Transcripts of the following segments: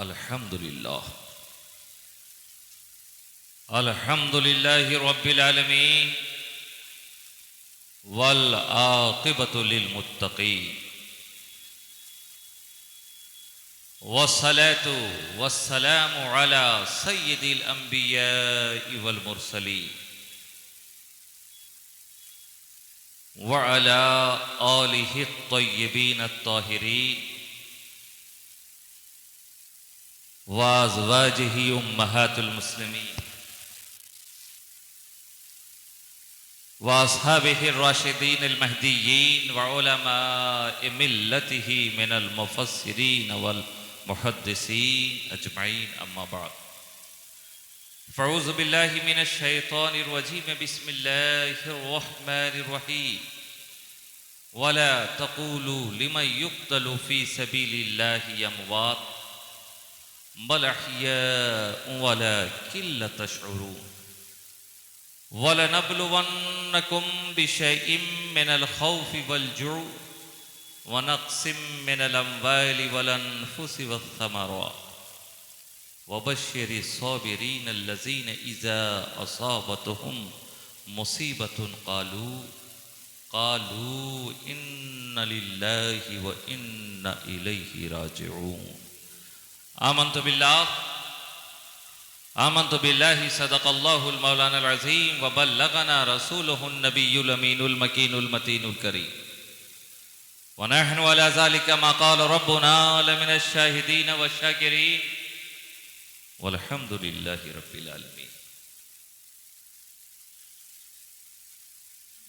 الحمدللہ الحمدللہ رب العالمین والعاقبۃ للمتقین والصلاة والسلام على سید الانبیاء والمرسلین وعلى آلہ الطیبین الطاہرین وازواجہ امہات المسلمین واصحابہ الراشدین المہدیین وعلماء ملتہ من المفسرین والمحدثین اجمعین اما بعد فاعوذ باللہ من الشیطان الرجیم بسم اللہ الرحمن الرحیم ولا تقولوا لمن يقتل في سبيل الله اموات بل احیاء ولکن لا تشعرون وَلَنَبْلُوَنَّكُمْ بِشَيْءٍ مِّنَ الْخَوْفِ وَالْجُوعِ وَنَقْصٍ مِّنَ الْأَمْوَالِ وَالْأَنفُسِ وَالثَّمَرَاتِ وَبَشِّرِ الصَّابِرِينَ الَّذِينَ إِذَا أَصَابَتْهُمْ مُصِيبَةٌ قَالُوا إِنَّ لِلَّهِ وَإِنَّ إِلَيْهِ راجعون آمنت باللہ صدق اللہ المولانا العظیم وبلغنا رسولہ النبی الامین المکین المتین الکریم ونحن على ذلك ما قال ربنا لمن الشاہدین والشاکرین والحمد للہ رب العالمین۔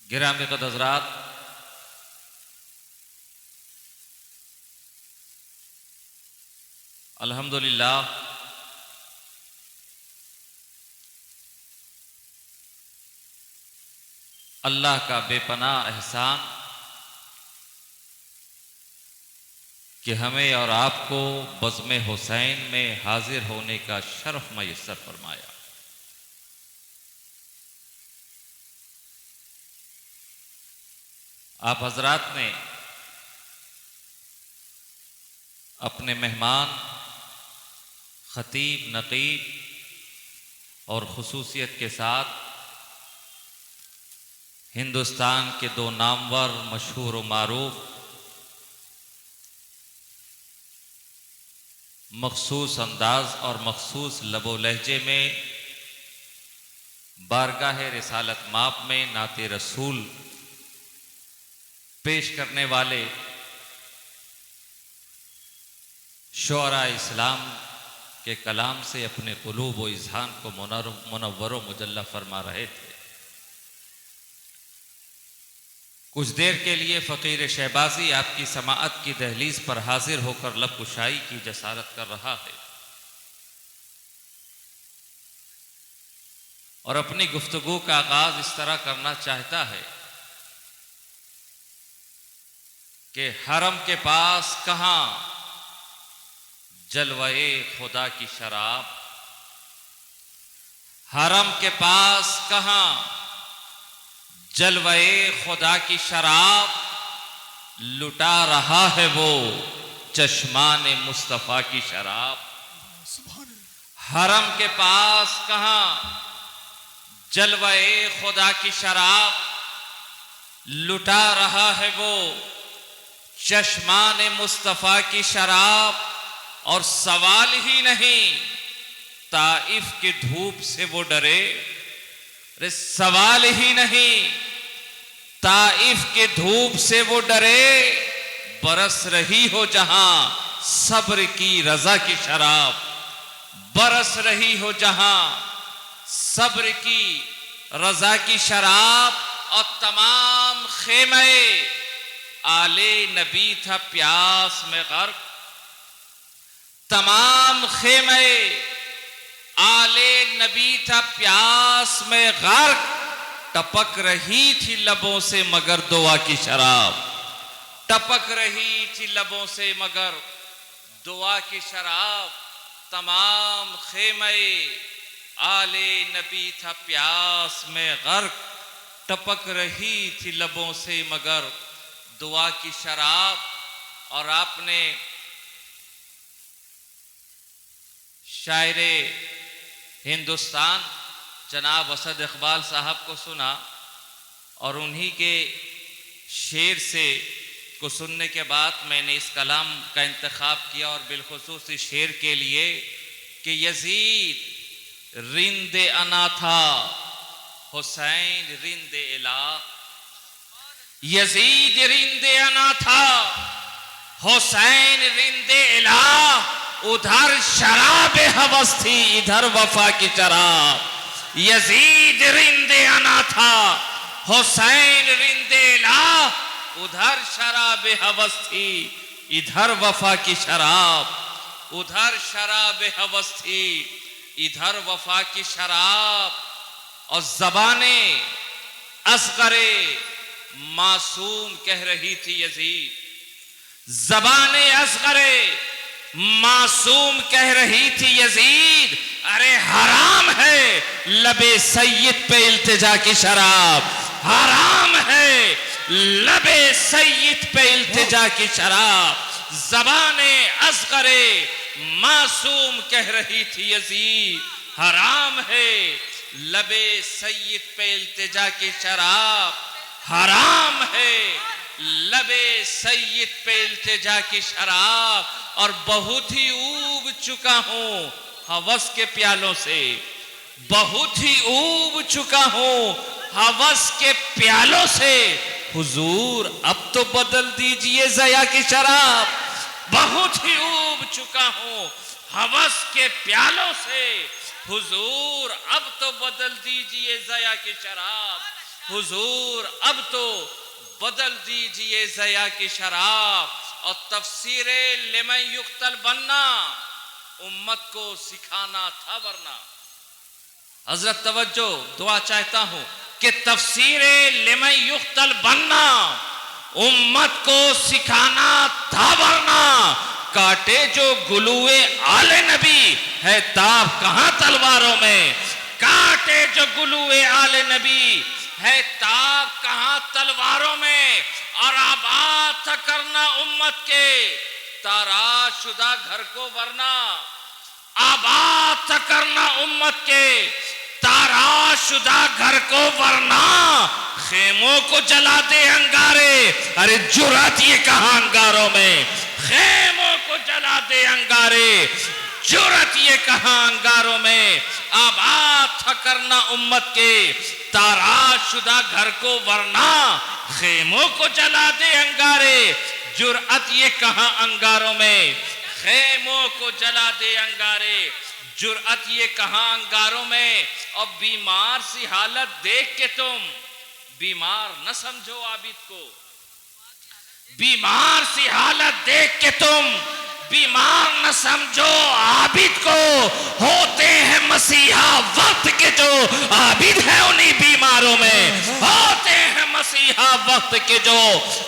گرامی قدر حضرات، الحمدللہ اللہ کا بے پناہ احسان کہ ہمیں اور آپ کو بزم حسین میں حاضر ہونے کا شرف میسر فرمایا۔ آپ حضرات نے اپنے مہمان خطیب، نقیب اور خصوصیت کے ساتھ ہندوستان کے دو نامور، مشہور و معروف، مخصوص انداز اور مخصوص لب و لہجے میں بارگاہ رسالت مآب میں نعت رسول پیش کرنے والے شعراء اسلام کے کلام سے اپنے قلوب و اذہان کو منور و مجلہ فرما رہے تھے۔ کچھ دیر کے لیے فقیر شہبازی آپ کی سماعت کی دہلیز پر حاضر ہو کر لب کشائی کی جسارت کر رہا ہے اور اپنی گفتگو کا آغاز اس طرح کرنا چاہتا ہے کہ حرم کے پاس کہاں جلوے خدا کی شراب، حرم کے پاس کہاں جلوے خدا کی شراب، لٹا رہا ہے وہ چشمان مصطفیٰ کی شراب۔ حرم کے پاس کہاں جلوے خدا کی شراب، لٹا رہا ہے وہ چشمان مصطفیٰ کی شراب۔ اور سوال ہی نہیں طائف کی دھوپ سے وہ ڈرے، سوال ہی نہیں طائف کی دھوپ سے وہ ڈرے، برس رہی ہو جہاں صبر کی رضا کی شراب، برس رہی ہو جہاں صبر کی رضا کی شراب۔ اور تمام خیمہ آل نبی تھا پیاس میں غرق، تمام خیمہ آل نبی تھا پیاس میں غرق، ٹپک رہی تھی لبوں سے مگر دعا کی شراب، ٹپک رہی تھی لبوں سے مگر دعا کی شراب۔ تمام خیمہ آل نبی تھا پیاس میں غرق، ٹپک رہی تھی لبوں سے مگر دعا کی شراب۔ اور آپ نے شاعر ہندوستان جناب اسد اقبال صاحب کو سنا اور انہی کے شعر سے کو سننے کے بعد میں نے اس کلام کا انتخاب کیا، اور بالخصوص اس شعر کے لیے کہ یزید رند انا تھا حسین رند الہ، یزید رند انا تھا حسین رند الہ، ادھر شراب ہوس تھی ادھر وفا کی شراب، یزید رند انا تھا حسین رند الہ، ادھر شراب ہوس تھی ادھر وفا کی شراب، ادھر شراب ہوس تھی ادھر وفا کی شراب، اور زبان اصغر معصوم کہہ رہی تھی یزید، زبان اصغر معصوم کہہ رہی تھی یزید، ارے حرام ہے لب سید پہ التجا کی شراب، حرام ہے لب سید پہ التجا کی شراب، زبان اصغر معصوم کہہ رہی تھی یزید، حرام ہے لب سید پہ التجا کی شراب، حرام ہے لب سید پہ التجا کی شراب، اور بہت ہی اوب چکا ہوں ہوس کے پیالوں سے، بہت ہی اوب چکا ہوں ہوس کے پیالوں سے، حضور اب تو بدل دیجئے ضیا کی شراب، بہت ہی اوب چکا ہوں ہوس کے پیالوں سے، حضور اب تو بدل دیجئے ضیا کی شراب، حضور اب تو بدل دیجئے ضیا کی شراب، اور تفسیر لمن یقتل بننا امت کو سکھانا تھا ورنہ، حضرت توجہ دعا چاہتا ہوں کہ تفسیر لمن یقتل بننا امت کو سکھانا تھا ورنہ، کاٹے جو گلوئے آل نبی ہے تاب کہاں تلواروں میں، کاٹے جو گلوئے آل نبی ہے تاب کہاں تلواروں میں، اور آباد تھا کرنا امت کے تارا شدہ گھر کو ورنہ، آباد تھا کرنا امت کے تارا شدہ گھر کو ورنہ، خیموں کو جلا دے انگارے، ارے جرات یہ کہاں انگاروں میں، خیموں کو جلا دے انگارے، جرات یہ کہاں انگاروں میں، آباد تھا کرنا امت کے تارا شدہ گھر کو ورنہ، خیموں کو جلا دے انگارے، جرات یہ کہاں انگاروں میں، خیموں کو جلا دے انگارے، جرات یہ کہاں انگاروں میں، اور بیمار سی حالت دیکھ کے تم بیمار نہ سمجھو عابد کو، بیمار سی حالت دیکھ کے تم بیمار نہ سمجھو عابد کو، ہوتے ہیں مسیحا وقت کے جو عابد ہیں انہی بیماروں میں، ہوتے ہیں مسیحا وقت کے جو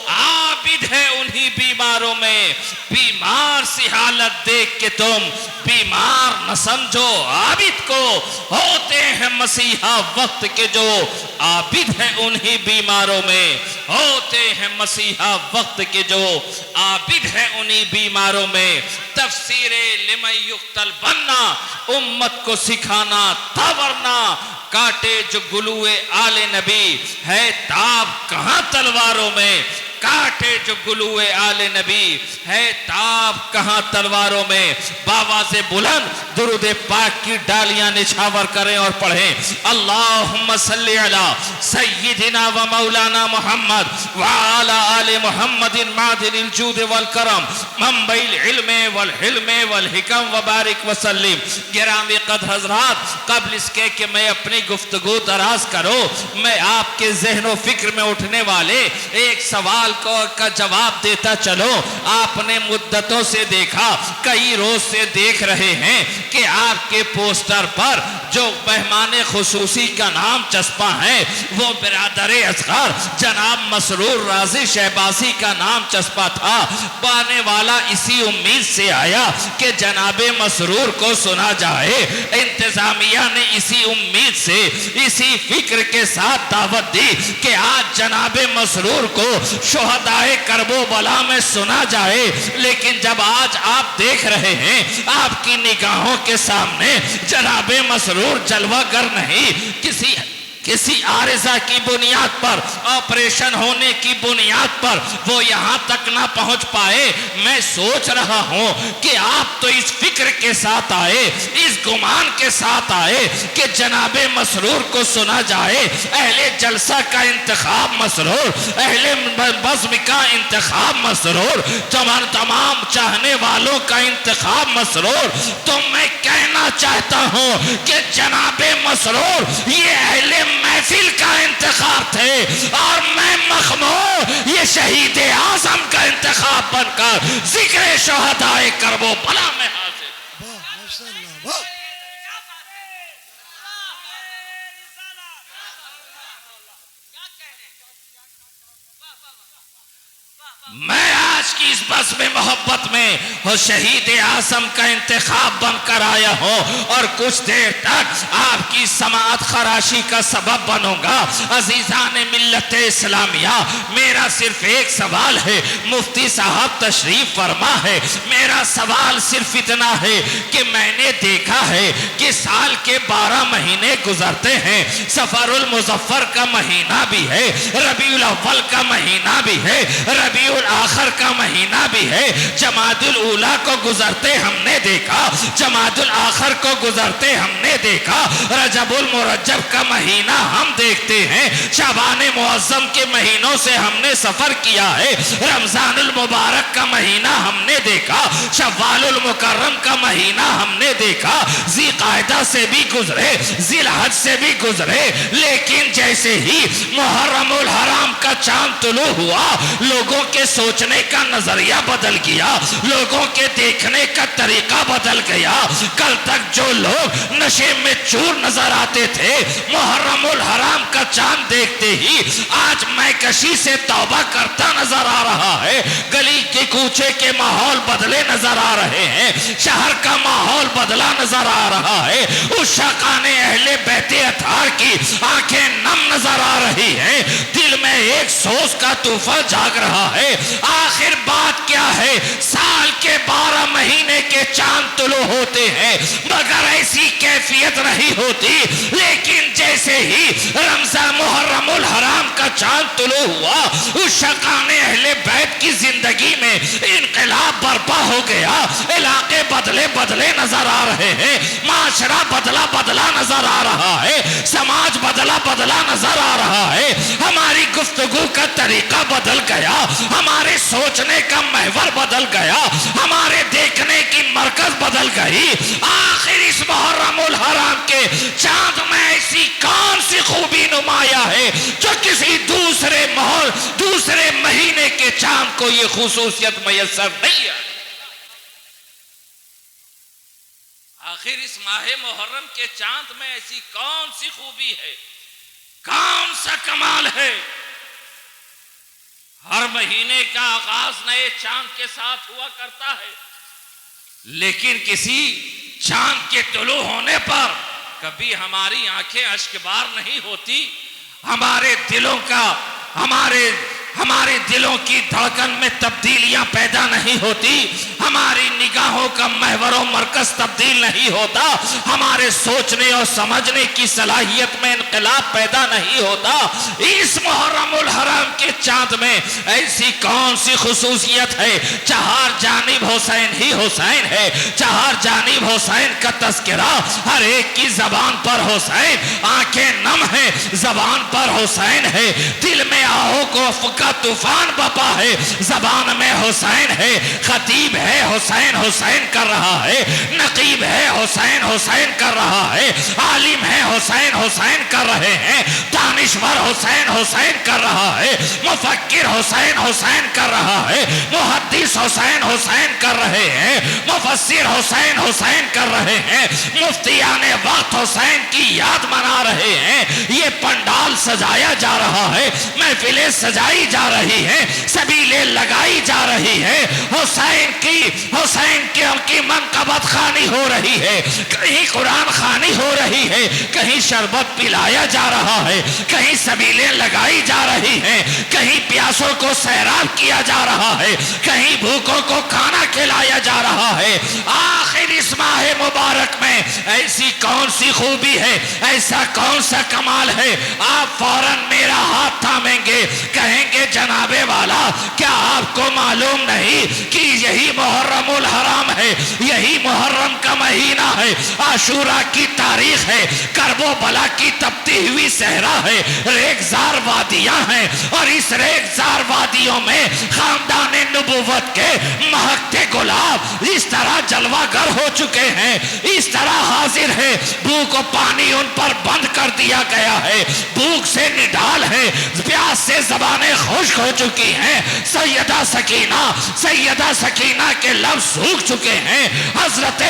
عابد ہیں انہی بیماروں میں، بیمار سی حالت دیکھ کے تم بیمار نہ سمجھو عابد کو، ہوتے ہیں مسیحا وقت کے جو عابد ہیں انہی بیماروں میں، ہوتے ہیں مسیحا وقت کے جو عابد ہیں انہی بیماروں میں، تفسیر لمن یقتل بننا امت کو سکھانا تھا ورنہ، کاٹے جو گلوئے آل نبی ہے تاب کہاں تلواروں میں، کاٹے جو گلوئے آل نبی ہے تاب کہاں تلواروں میں، باواز بلند درود پاک کی ڈالیاں نچھاور کریں اور پڑھیں، اللہم صلی علی سیدنا و مولانا محمد وعلا آل محمد معدن الجود والکرم منبع العلم والحلم والحکم وبارک وسلم۔ گرامی قدر حضرات، قبل اس کے کہ میں اپنی گفتگو دراز کروں، میں آپ کے ذہن و فکر میں اٹھنے والے ایک سوال کا جواب دیتا چلو۔ آپ نے مدتوں سے دیکھا، کئی روز سے دیکھ رہے ہیں کہ آپ کے پوسٹر پر جو مہمان خصوصی کا نام چسپاں ہے وہ برادر اصغر جناب مسرور رازی شہبازی کا نام چسپاں تھا۔ پانے والا اسی امید سے آیا کہ جناب مسرور کو سنا جائے، انتظامیہ نے اسی امید سے اسی فکر کے ساتھ دعوت دی کہ آج جناب مسرور کو شہدائے کرب و بلا میں سنا جائے، لیکن جب آج آپ دیکھ رہے ہیں، آپ کی نگاہوں گواہوں کے سامنے جناب مسرور جلوہ گر نہیں، کسی عارضہ کی بنیاد پر، آپریشن ہونے کی بنیاد پر وہ یہاں تک نہ پہنچ پائے۔ میں سوچ رہا ہوں کہ آپ تو اس فکر کے ساتھ آئے، اس گمان کے ساتھ آئے کہ جناب مسرور کو سنا جائے، اہل جلسہ کا انتخاب مسرور، اہل بزم کا انتخاب مسرور، تمام چاہنے والوں کا انتخاب مسرور۔ تو میں کہنا چاہتا ہوں کہ جناب مسرور یہ اہل محفل کا انتخاب تھے، اور میں مخمور یہ شہید اعظم کا انتخاب بن کر ذکر شہدائے کربو بلا میں حاضر۔ میں آج کی اس بزم محبت میں وہ شہید اعظم کا انتخاب بن کر آیا ہوں، اور کچھ دیر تک آپ کی سماعت خراشی کا سبب بنوں گا۔ عزیزان ملت اسلامیہ، میرا صرف ایک سوال ہے، مفتی صاحب تشریف فرما ہے، میرا سوال صرف اتنا ہے کہ میں نے دیکھا ہے کہ سال کے 12 مہینے گزرتے ہیں، سفر المظفر کا مہینہ بھی ہے، ربیع الاول کا مہینہ بھی ہے، ربیع الاخر کا مہینہ بھی ہے، جمادی الاولیٰ کو گزرتے ہم نے دیکھا، جمادی الاخر کو گزرتے ہم نے دیکھا، رجب المرجب کا مہینہ ہم دیکھتے ہیں، شعبان معظم کے مہینوں سے ہم نے سفر کیا ہے، رمضان المبارک کا مہینہ ہم نے دیکھا، شوال المکرم کا مہینہ ہم نے دیکھا، ذی قعدہ سے بھی گزرے، ذی الحج سے بھی گزرے، لیکن جیسے ہی محرم الحرام کا چاند طلوع ہوا، لوگوں کے سوچنے کا نظریہ بدل گیا، لوگوں کے دیکھنے کا طریقہ بدل گیا۔ کل تک جو لوگ نشے میں چور نظر آتے تھے، محرم الحرام کا چاند دیکھتے ہی آج میکشی سے توبہ کرتا نظر آ رہا ہے، گلی کے کوچے کے ماحول بدلے نظر آ رہے ہیں، شہر کا ماحول بدلا نظر آ رہا ہے، اس شاقان اہل بیت اطہار کی آنکھیں نم نظر آ رہی ہیں، دل میں ایک سوز کا طوفان جاگ رہا ہے۔ آخر بات کیا ہے؟ سال کے 12 مہینے کے چاند طلوع ہوتے ہیں، مگر ایسی کیفیت نہیں ہوتی، لیکن جیسے ہی رمضان محرم الحرام کا چاند طلوع ہوا، اس شاقان اہل بیت کی زندگی میں انقلاب برپا ہو گیا، علاقے بدلے بدلے نظر آ رہے ہیں، معاشرہ بدلا بدلا نظر آ رہا ہے، سماج بدلا بدلا نظر آ رہا ہے، ہماری گفتگو کا طریقہ بدل گیا، ہمارے سوچنے کا محور بدل گیا، ہمارے دیکھنے کی مرکز بدل گئی۔ آخر اس محرم الحرام کے چاند میں ایسی کون سی خوبی نمایاں ہے جو کسی دوسرے مہینے کے چاند کو یہ خصوصیت میسر نہیں ہے؟ آخر اس ماہ محرم کے چاند میں ایسی کون سی خوبی ہے، کون سا کمال ہے؟ ہر مہینے کا آغاز نئے چاند کے ساتھ ہوا کرتا ہے، لیکن کسی چاند کے طلوع ہونے پر کبھی ہماری آنکھیں اشکبار نہیں ہوتی، ہمارے دلوں کی دھڑکن میں تبدیلیاں پیدا نہیں ہوتی، ہماری نگاہوں کا محور و مرکز تبدیل نہیں ہوتا، ہمارے سوچنے اور سمجھنے کی صلاحیت میں انقلاب پیدا نہیں ہوتا۔ اس محرم الحرام کے چاند میں ایسی کون سی خصوصیت ہے؟ چہار جانب حسین ہی حسین ہے، چہار جانب حسین کا تذکرہ، ہر ایک کی زبان پر حسین، آنکھیں نم ہے، زبان پر حسین ہے، دل میں آہو کو کا طوفان بپا ہے، زبان میں حسین ہے، خطیب ہے حسین حسین کر رہا ہے، نقیب ہے حسین حسین کر رہا ہے، عالم ہے حسین حسین کر رہے ہیں، دانشور حسین حسین کر رہا ہے، مفکر حسین حسین کر رہا ہے، محدث حسین حسین کر رہے ہیں، مفسر حسین حسین کر رہے ہیں، مفتیان وقت حسین کی یاد منا رہے ہیں، یہ پنڈال سجایا جا رہا ہے، محفلیں سجائی جا رہی ہے، سبیلیں لگائی جا رہی ہے، حسین کی منقبت خوانی ہو رہی ہے، کہیں قرآن خوانی ہو رہی ہے، کہیں شربت پلایا جا رہا ہے، کہیں سبیلیں لگائی جا رہی ہیں، کہیں پیاسوں کو سیراب کیا جا رہا ہے، کہیں کہیں بھوکوں کو کھانا کھلایا جا رہا ہے۔ آخر اس ماہ مبارک میں ایسی کون سی خوبی ہے، ایسا کون سا کمال ہے، آپ فوراً میرا ہاتھ تھامیں گے، کہیں گے جناب والا کیا آپ کو معلوم نہیں کہ یہی محرم الحرام ہے، یہی محرم کا مہینہ ہے، عاشورہ کی تاریخ ہے، کرب و بلا کی تپتی ہوئی صحرا ہے، ریگزار وادیاں ہیں، اور اس ریگزار وادیوں میں خاندان نبوت کے مہکتے گلاب اس طرح جلوہ گر ہو چکے ہیں، اس طرح حاضر ہے، بھوک و پانی ان پر بند کر دیا گیا ہے، بھوک سے نڈال ہے، پیاس سے زبانیں خشک ہو چکی ہیں، سیدہ سکینہ کے لفظ سوکھ چکے ہیں، حضرت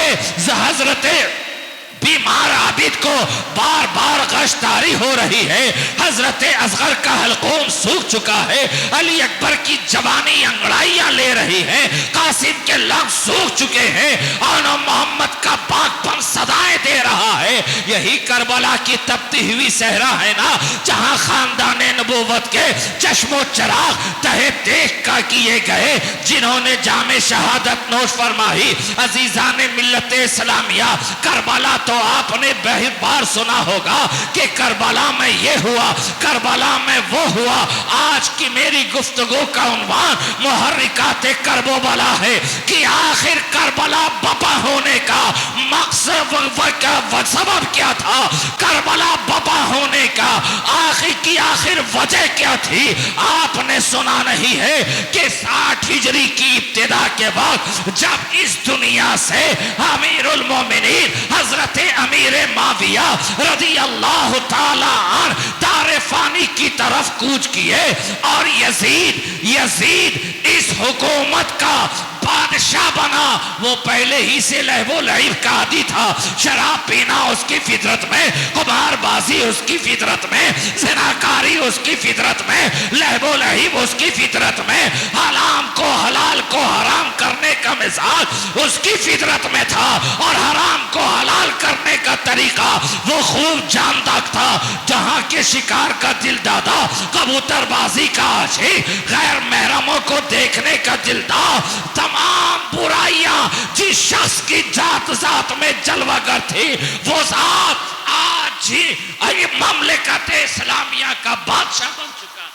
بیمار عابد کو بار بار غشتاری ہو رہی ہے، حضرت اصغر کا حلقوم سوکھ چکا ہے، علی اکبر کی جوانی انگڑائیاں لے رہی ہے، قاسم کے لفظ سوکھ چکے ہیں، آنا محمد کا پاک پن صدائیں دے رہا ہے۔ یہی کربلا کی تپتی ہوئی صحرا ہے نا جہاں خاندان نبوت کے چشم و چراغ تہے دیکھ کا کیے گئے، جنہوں نے جام شہادت نوش فرمائی۔ عزیزان ملت اسلامیہ، کربلا تو آپ نے بہت بار سنا ہوگا کہ کربلا میں یہ ہوا، کربلا میں وہ ہوا۔ آج کی میری گفتگو کا عنوان محرکات کرب و بلا ہے کہ آخر کربلا بپا ہونے کا مقصد و سبب کیا تھا، کربلا بپا ہونے کا آخر وجہ کیا تھی۔ آپ نے سنا نہیں ہے کہ 60 ہجری کی ابتدا کے وقت جب اس دنیا سے امیر المومنین حضرت امیر معاویہ رضی اللہ تعالی عنہ دار فانی کی طرف کوچ کیے اور یزید اس حکومت کا بادشاہ بنا، وہ پہلے ہی سے لہو و لعب کا عادی تھا، شراب پینا اس کی فطرت میں، قمار بازی اس کی فطرت میں، زناکاری اس کی فطرت میں، لہو و لعب اس کی فطرت میں، حرام کو حلال کو حرام کرنے کا مزاج اس کی فطرت میں تھا، اور حرام کو حلال کرنے کا طریقہ وہ خوب جانتا تھا۔ جہاں کے شکار کا دل دادا، کبوتر بازی کا عاشق، غیر محرموں کو دیکھنے کا دل دادا، تمام برائیاں جس شخص کی ذات میں جلوہ گر تھی، وہ ذات آج ہی مملکت اسلامیہ کا بادشاہ بن چکا،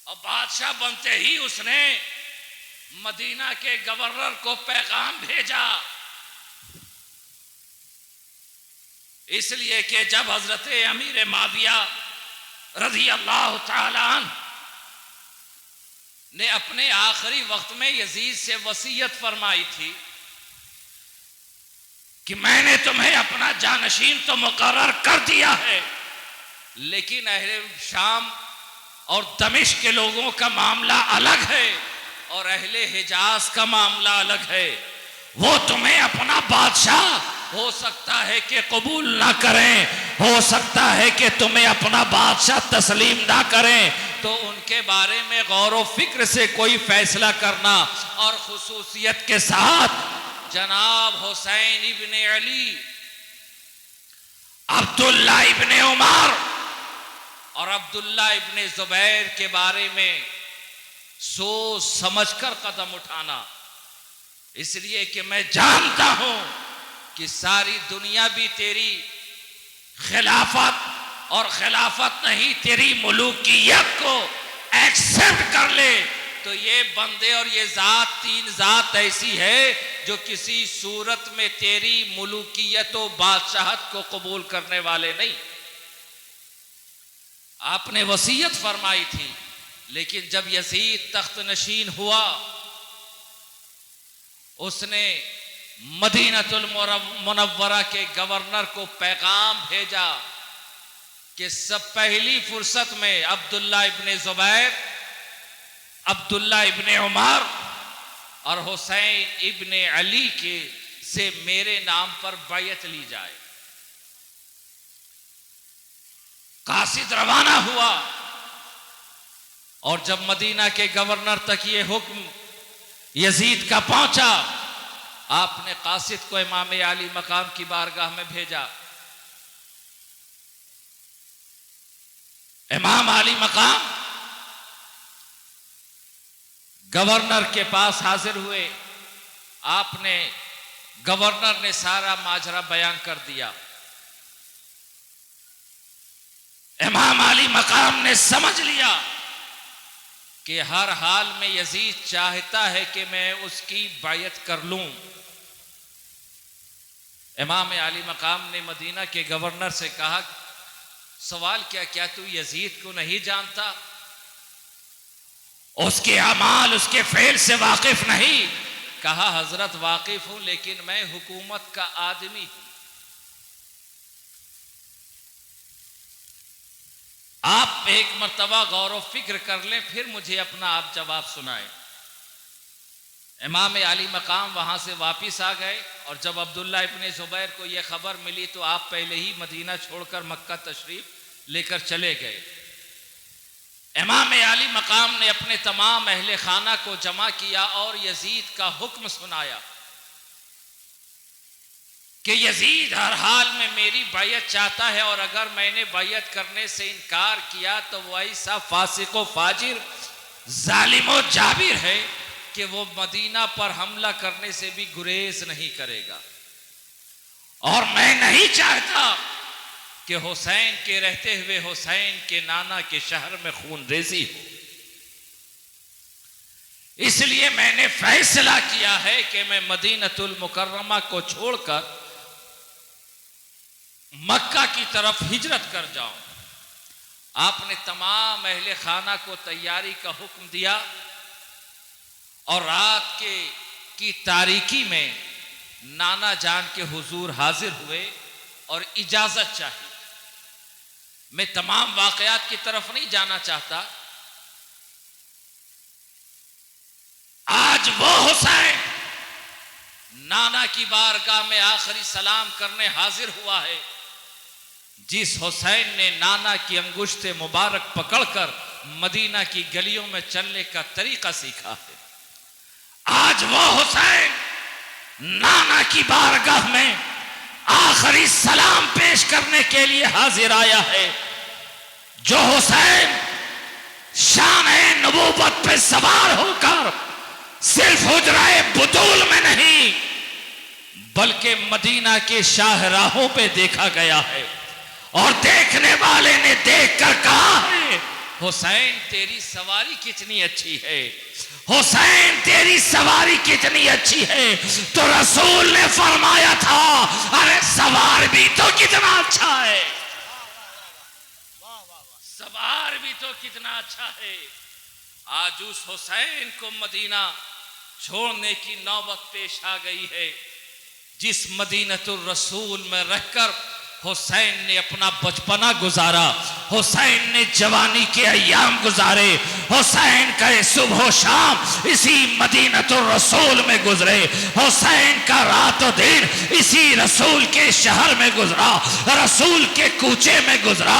اور بادشاہ بنتے ہی اس نے مدینہ کے گورنر کو پیغام بھیجا، اس لیے کہ جب حضرت امیر معاویہ رضی اللہ تعالی عنہ نے اپنے آخری وقت میں یزید سے وصیت فرمائی تھی کہ میں نے تمہیں اپنا جانشین تو مقرر کر دیا ہے، لیکن اہل شام اور دمشق کے لوگوں کا معاملہ الگ ہے اور اہل حجاز کا معاملہ الگ ہے، وہ تمہیں اپنا بادشاہ ہو سکتا ہے کہ قبول نہ کریں، ہو سکتا ہے کہ تمہیں اپنا بادشاہ تسلیم نہ کریں، تو ان کے بارے میں غور و فکر سے کوئی فیصلہ کرنا، اور خصوصیت کے ساتھ جناب حسین ابن علی، عبداللہ ابن عمر اور عبداللہ ابن زبیر کے بارے میں سوچ سمجھ کر قدم اٹھانا، اس لیے کہ میں جانتا ہوں کہ ساری دنیا بھی تیری خلافت اور خلافت نہیں تیری ملوکیت کو ایکسپٹ کر لے، تو یہ بندے اور یہ ذات، تین ذات ایسی ہے جو کسی صورت میں تیری ملوکیت و بادشاہت کو قبول کرنے والے نہیں۔ آپ نے وصیت فرمائی تھی، لیکن جب یزید تخت نشین ہوا، اس نے مدینہ المنورہ کے گورنر کو پیغام بھیجا کہ سب پہلی فرصت میں عبداللہ ابن زبیر، عبداللہ ابن عمر اور حسین ابن علی کے سے میرے نام پر بیعت لی جائے۔ قاصد روانہ ہوا، اور جب مدینہ کے گورنر تک یہ حکم یزید کا پہنچا، آپ نے قاصد کو امام علی مقام کی بارگاہ میں بھیجا۔ امام علی مقام گورنر کے پاس حاضر ہوئے. آپ نے گورنر نے سارا ماجرا بیان کر دیا. امام علی مقام نے سمجھ لیا کہ ہر حال میں یزید چاہتا ہے کہ میں اس کی بیعت کر لوں. امام علی مقام نے مدینہ کے گورنر سے کہا سوال کیا تو یزید کو نہیں جانتا؟ اس کے اعمال اس کے فعل سے واقف نہیں؟ کہا حضرت واقف ہوں لیکن میں حکومت کا آدمی ہوں. آپ ایک مرتبہ غور و فکر کر لیں پھر مجھے اپنا آپ جواب سنائیں. امام علی مقام وہاں سے واپس آ گئے اور جب عبداللہ ابن زبیر کو یہ خبر ملی تو آپ پہلے ہی مدینہ چھوڑ کر مکہ تشریف لے کر چلے گئے. امام علی مقام نے اپنے تمام اہل خانہ کو جمع کیا اور یزید کا حکم سنایا کہ یزید ہر حال میں میری بیعت چاہتا ہے اور اگر میں نے بیعت کرنے سے انکار کیا تو وہ ایسا فاسق و فاجر ظالم و جابر ہے کہ وہ مدینہ پر حملہ کرنے سے بھی گریز نہیں کرے گا. اور میں نہیں چاہتا کہ حسین کے رہتے ہوئے حسین کے نانا کے شہر میں خون ریزی ہو. اس لیے میں نے فیصلہ کیا ہے کہ میں مدینۃ المکرمہ کو چھوڑ کر مکہ کی طرف ہجرت کر جاؤں. آپ نے تمام اہل خانہ کو تیاری کا حکم دیا اور رات کی تاریکی میں نانا جان کے حضور حاضر ہوئے اور اجازت چاہی. میں تمام واقعات کی طرف نہیں جانا چاہتا. آج وہ حسین نانا کی بارگاہ میں آخری سلام کرنے حاضر ہوا ہے جس حسین نے نانا کی انگشت مبارک پکڑ کر مدینہ کی گلیوں میں چلنے کا طریقہ سیکھا ہے. آج وہ حسین نانا کی بارگاہ میں آخری سلام پیش کرنے کے لیے حاضر آیا ہے. جو حسین شان نبوت پہ سوار ہو کر صرف حجرہ بطول میں نہیں بلکہ مدینہ کے شاہراہوں پہ دیکھا گیا ہے اور دیکھنے والے نے دیکھ کر کہا ہے حسین تیری سواری کتنی اچھی ہے، حسین تیری سواری کتنی اچھی ہے. تو رسول نے فرمایا تھا ارے سوار بھی تو کتنا اچھا ہے، سوار بھی تو کتنا اچھا ہے. آج اس حسین کو مدینہ چھوڑنے کی نوبت پیش آ گئی ہے جس مدینۃ الرسول میں رہ کر حسین نے اپنا بچپنا گزارا، حسین نے جوانی کے ایام گزارے، حسین کا صبح و شام اسی مدینۃ الرسول میں گزرے، حسین کا رات و دن اسی رسول کے شہر میں گزرا، رسول کے کوچے میں گزرا،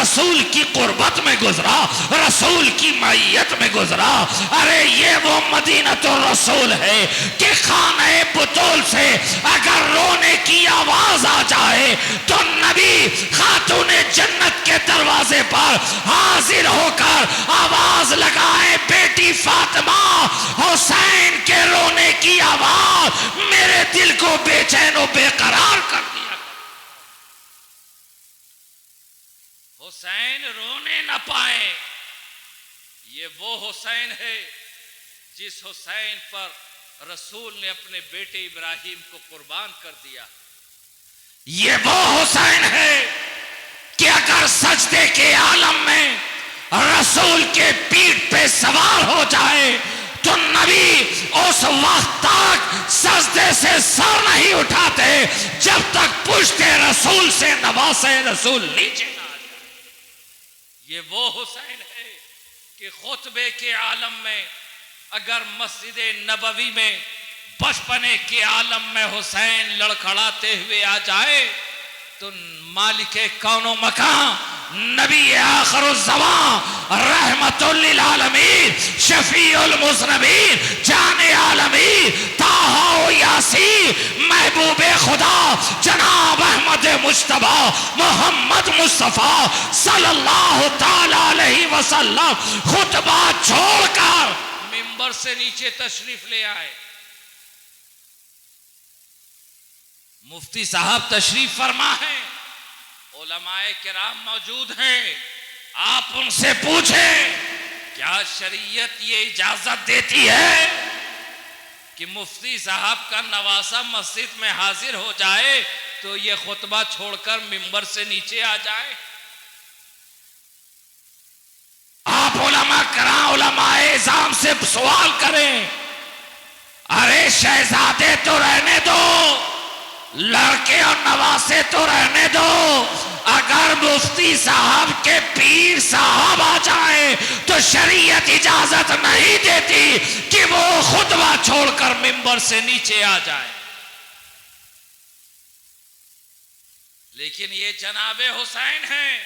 رسول کی قربت میں گزرا، رسول کی معیت میں گزرا. ارے یہ وہ مدینۃ الرسول ہے کہ خانہ بطول سے اگر رونے کی آواز آ جائے تو نبی خاتون جنت کے دروازے پر حاضر ہو کر آواز لگائے بیٹی فاطمہ حسین کے رونے کی آواز میرے دل کو بے چین و بے قرار کر دیا. حسین رونے نہ پائے. یہ وہ حسین ہے جس حسین پر رسول نے اپنے بیٹے ابراہیم کو قربان کر دیا. یہ وہ حسین ہے کہ اگر سجدے کے عالم میں رسول کے پیٹھ پہ سوار ہو جائے تو نبی اس وقت تک سجدے سے سر نہیں اٹھاتے جب تک پشت رسول سے نواسے رسول نیچے نہ آ جائے. یہ وہ حسین ہے کہ خطبے کے عالم میں اگر مسجد نبوی میں بچپنے کے عالم میں حسین لڑکھڑاتے ہوئے آ جائے تو مالک کون و مکان نبی آخر الزمان رحمت للعالمین شفیع المذنبین جان عالمین طٰہٰ و یاسین محبوب خدا جناب احمد مجتبیٰ محمد مصطفیٰ صلی اللہ تعالی علیہ وسلم خطبہ چھوڑ کر منبر سے نیچے تشریف لے آئے. مفتی صاحب تشریف فرما ہے, علماء کرام موجود ہیں. آپ ان سے پوچھیں کیا شریعت یہ اجازت دیتی ہے کہ مفتی صاحب کا نواسہ مسجد میں حاضر ہو جائے تو یہ خطبہ چھوڑ کر منبر سے نیچے آ جائے؟ آپ علماء کرام علماء اعظام سے سوال کریں, ارے شہزادے تو رہنے دو, لڑکے اور نواسے تو رہنے دو, اگر مفتی صاحب کے پیر صاحب آ جائیں تو شریعت اجازت نہیں دیتی کہ وہ خطبہ چھوڑ کر منبر سے نیچے آ جائے. لیکن یہ جناب حسین ہیں.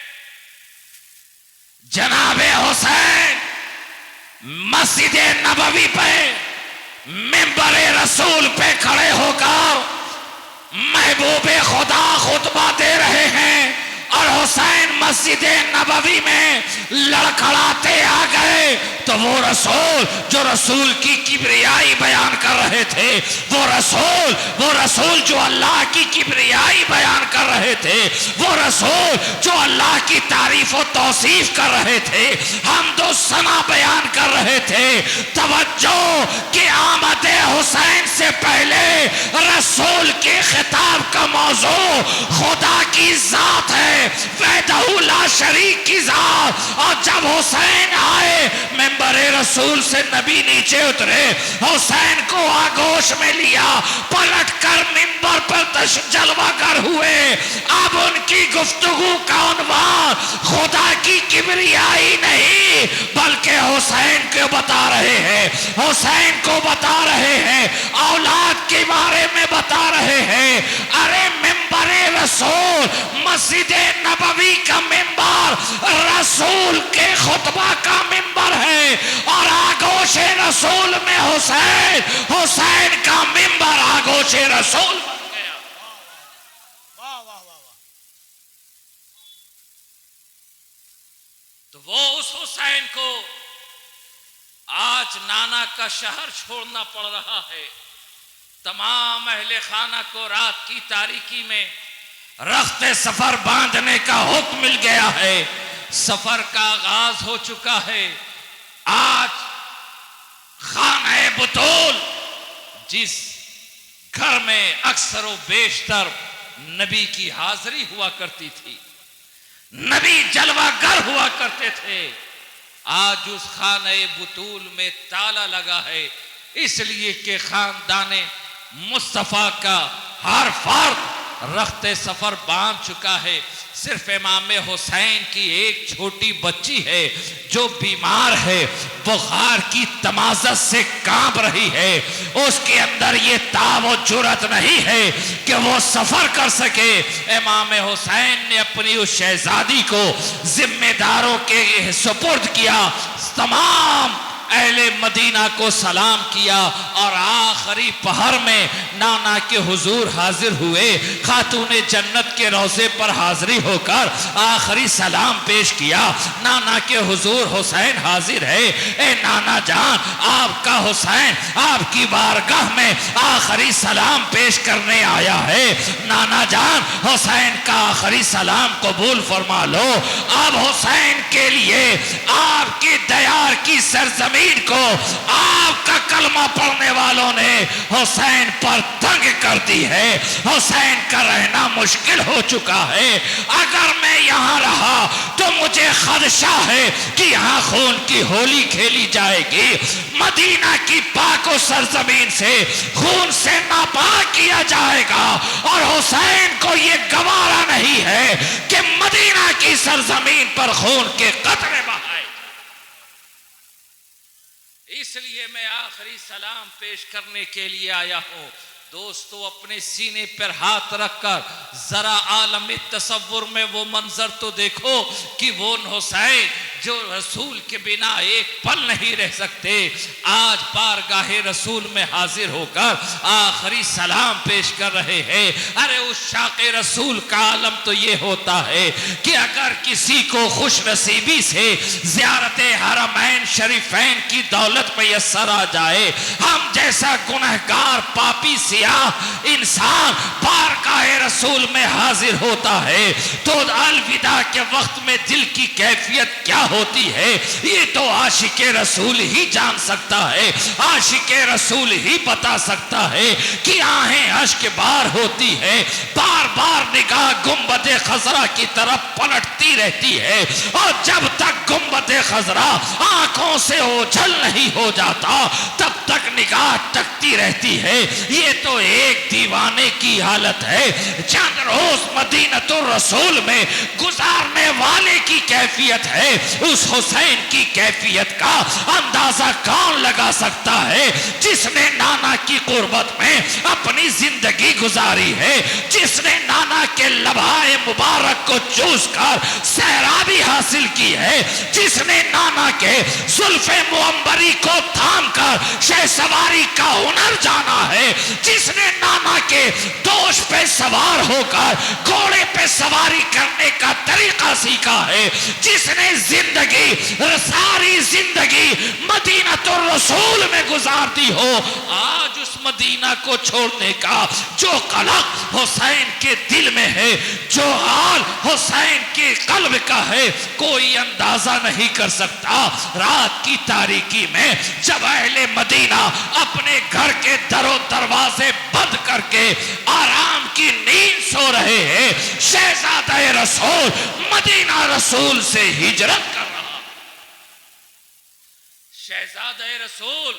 جناب حسین مسجد نبوی پہ منبر رسول پہ کھڑے ہو کر محبوب خدا خطبہ دے رہے ہیں, اور حسین مسجد نبوی میں لڑکھڑاتے آ گئے تو وہ رسول کی کبریائی بیان کر رہے تھے, وہ رسول جو اللہ کی کبریائی بیان کر رہے تھے, وہ رسول جو اللہ کی تعریف و توصیف کر رہے تھے, حمد و ثنا بیان کر رہے تھے. توجہ کہ آمد حسین سے پہلے رسول کے خطاب کا موضوع خدا کی ذات ہے, وحدہ لا شریک کی ذات. اور جب حسین آئے منبر رسول سے نبی نیچے اترے, حسین کو آگوش میں لیا, پلٹ کر منبر پر جلوہ گر ہوئے. اب ان کی گفتگو کا عنوان خدا کی کبریائی نہیں بلکہ حسین کو بتا رہے ہیں, حسین کو بتا رہے ہیں, اولاد کے بارے میں بتا رہے ہیں. ارے منبر رسول مسجد نبوی کا منبر رسول کے خطبہ کا منبر ہے, اور آگوش رسول میں حسین کا منبر آگوش رسول بن گیا. تو وہ اس حسین کو آج نانا کا شہر چھوڑنا پڑ رہا ہے. تمام اہل خانہ کو رات کی تاریکی میں رخت سفر باندھنے کا حکم مل گیا ہے. سفر کا آغاز ہو چکا ہے. آج خانہ بطول جس گھر میں اکثر و بیشتر نبی کی حاضری ہوا کرتی تھی, نبی جلوہ گر ہوا کرتے تھے, آج اس خانہ بطول میں تالا لگا ہے, اس لیے کہ خاندان مصطفیٰ کا ہر فرد رخت سفر باندھ چکا ہے. صرف امام حسین کی ایک چھوٹی بچی ہے جو بیمار ہے, بخار کی تمازت سے کانپ رہی ہے. اس کے اندر یہ تاب و جرأت نہیں ہے کہ وہ سفر کر سکے. امام حسین نے اپنی اس شہزادی کو ذمہ داروں کے سپرد کیا, تمام اہل مدینہ کو سلام کیا, اور آخری پہر میں نانا کے حضور حاضر ہوئے. خاتون جنت کے روضے پر حاضری ہو کر آخری سلام پیش کیا. نانا کے حضور حسین حاضر ہے. اے نانا جان, آپ کا حسین آپ کی بارگاہ میں آخری سلام پیش کرنے آیا ہے. نانا جان, حسین کا آخری سلام قبول فرما لو. اب حسین کے لیے آپ کی دیار کی سرزمین کو آپ کا کلمہ پڑھنے والوں نے حسین پر تنگ کر دی ہے. حسین کا رہنا مشکل ہو چکا ہے. اگر میں یہاں رہا تو مجھے خدشہ ہے کہ یہاں خون کی ہولی کھیلی جائے گی. مدینہ کی پاک و سرزمین سے خون سے ناپاک کیا جائے گا, اور حسین کو یہ گوارا نہیں ہے کہ مدینہ کی سرزمین پر خون کے قطرے بہائے. اس لیے میں آخری سلام پیش کرنے کے لیے آیا ہوں. دوستو, اپنے سینے پر ہاتھ رکھ کر ذرا عالم تصور میں وہ منظر تو دیکھو کہ وہ حسین جو رسول کے بنا ایک پل نہیں رہ سکتے، آج بارگاہ رسول میں حاضر ہو کر آخری سلام پیش کر رہے ہیں۔ ارے اس شاق رسول کا عالم تو یہ ہوتا ہے کہ اگر کسی کو خوش نصیبی سے زیارت حرمین شریفین کی دولت میسر آ جائے، ہم جیسا گنہگار پاپی سیاہ انسان بارگاہ رسول میں حاضر ہوتا ہے تو الوداع کے وقت میں دل کی کیفیت کیا ہوتی ہے یہ تو عاشق رسول ہی جان سکتا ہے، عاشق رسول ہی بتا سکتا ہے کہ آہیں اشک بار ہوتی ہے، بار بار نگاہ گنبد خضرا کی طرف پلٹتی رہتی ہے، اور جب تک گنبد خضرا آنکھوں سے اوجھل نہیں ہو جاتا تب تک نگاہ تکتی رہتی ہے۔ یہ تو ایک دیوانے کی حالت ہے۔ چند روز مدینۃ الرسول میں گزارنے والے کی کیفیت ہے، اس حسین کی کیفیت کا اندازہ کون لگا سکتا ہے جس نے نانا کی قربت میں اپنی زندگی گزاری ہے، جس نے نانا کے لبھائے مبارک کو چوس کر سیرابی حاصل کی ہے، جس نے نانا کے زلف معمبری کو تھام کر شہ سواری کا ہنر جانا ہے، جس نے نانا کے دوش پہ سوار ہو کر گھوڑے پہ سواری کرنے کا طریقہ سیکھا ہے، جس نے ساری زندگی مدینۃ الرسول میں گزار دی ہو، آج اس مدینہ کو چھوڑنے کا جو قلق حسین کے دل میں ہے، جو حال حسین کے قلب کا ہے، کوئی اندازہ نہیں کر سکتا۔ رات کی تاریکی میں جب اہل مدینہ اپنے گھر کے در و دروازے بند کر کے آرام کی نیند سو رہے ہیں، شہزادہ رسول مدینہ رسول سے ہجرت کر رہا۔ شہزادہ رسول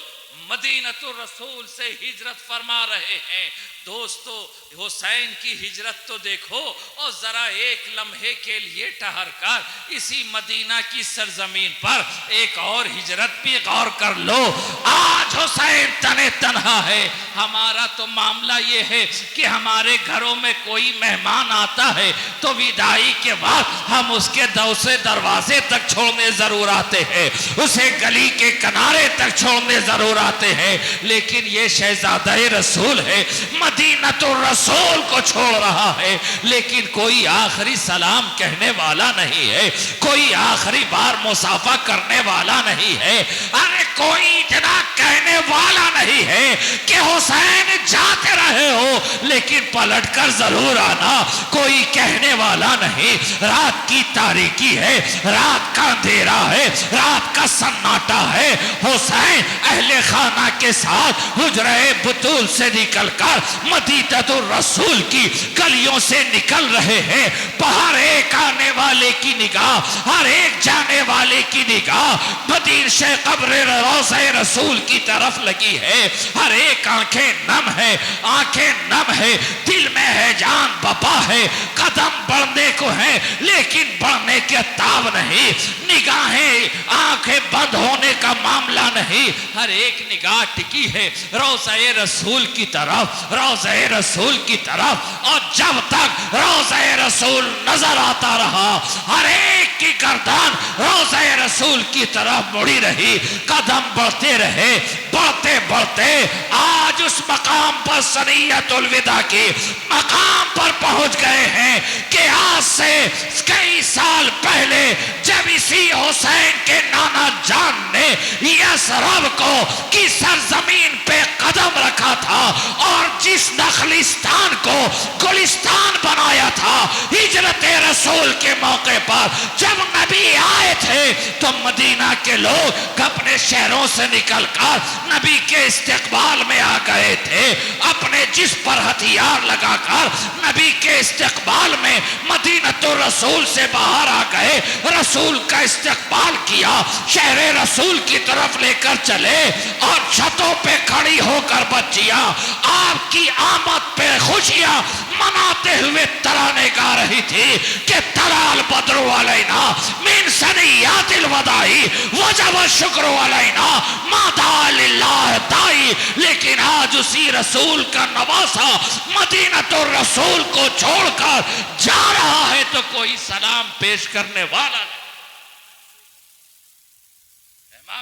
مدینۃ الرسول سے ہجرت فرما رہے ہیں۔ دوستو حسین کی ہجرت تو دیکھو، اور ذرا ایک لمحے کے لیے ٹہر کر اسی مدینہ کی سرزمین پر ایک اور ہجرت بھی غور کر لو۔ آج حسین تنے تنہا ہے۔ ہمارا تو معاملہ یہ ہے کہ ہمارے گھروں میں کوئی مہمان آتا ہے تو وداعی کے وقت ہم اس کے دوسرے دروازے تک چھوڑنے ضرور آتے ہیں، اسے گلی کے کنارے تک چھوڑنے ضرور آتے ہیں، لیکن یہ شہزادہ رسول ہے، مدینۃ الرسول کو چھوڑ رہا ہے، لیکن کوئی آخری سلام کہنے والا نہیں ہے، کوئی آخری بار مصافحہ کرنے والا نہیں ہے، ارے کوئی اتنا کہنے والا نہیں ہے کہ حسین جاتے رہے ہو لیکن پلٹ کر ضرور آنا، کوئی کہنے والا نہیں۔ رات کی تاریکی ہے، رات کا اندھیرا ہے، رات کا سناٹا ہے، حسین اہل خانہ کے ساتھ حجرہ بطول سے نکل کر مدینۃ الرسول کی گلیوں سے نکل رہے ہیں۔ باہر ایک آنے والے کی نگاہ، ہر ایک جانے والے کی نگاہ مدینہ سے قبر روضہ رسول کی طرف لگی ہے، ہر ایک آنکھیں نم ہے، آنکھیں نم ہے، دل میں ہے جان بپا ہے، قدم بڑھنے کو ہے لیکن بڑھنے کے تاب نہیں، نگاہیں آنکھیں بند ہونے کا معاملہ نہیں، ہر ایک نگاہ ٹکی ہے روضہ رسول کی طرف، روضہ رسول کی طرف، اور جب تک روضہ رسول نظر آتا رہا ہر ایک کی گردن روضہ رسول کی طرف مڑی رہی، قدم بڑھتے رہے، بڑھتے بڑھتے آج اس مقام پر ثنیۃ الوداع کی مقام پر پہنچ گئے ہیں کہ آج سے کئی سال پہلے جب اسی حسین کے نانا جان نے یثرب کو کی سرزمین پہ قدم رکھا تھا اور جس نخلستان کو گلستان بنایا تھا، ہجرت رسول کے موقع پر جب نبی آئے تھے تو مدینہ کے لوگ اپنے شہروں سے نکل کر نبی کے استقبال میں آ گئے تھے، اپنے جسم پر ہتھیار لگا کر نبی کے استقبال میں مدینۃ الرسول سے باہر آ گئے، رسول کا استقبال کیا، شہر رسول کی طرف لے کر چلے اور چھتوں پہ کھڑی ہو کر بچیاں آپ کی آمد پہ خوشیاں مناتے ہوئے ترانے گا رہی تھی کہ ترال بدر علینا من ثنیات الوداع وجب الشکر علینا ما دعا للہ دائی۔ لیکن آج اسی رسول کا نواسا مدینۃ الرسول کو چھوڑ کر جا رہا ہے تو کوئی سلام پیش کرنے والا نہیں۔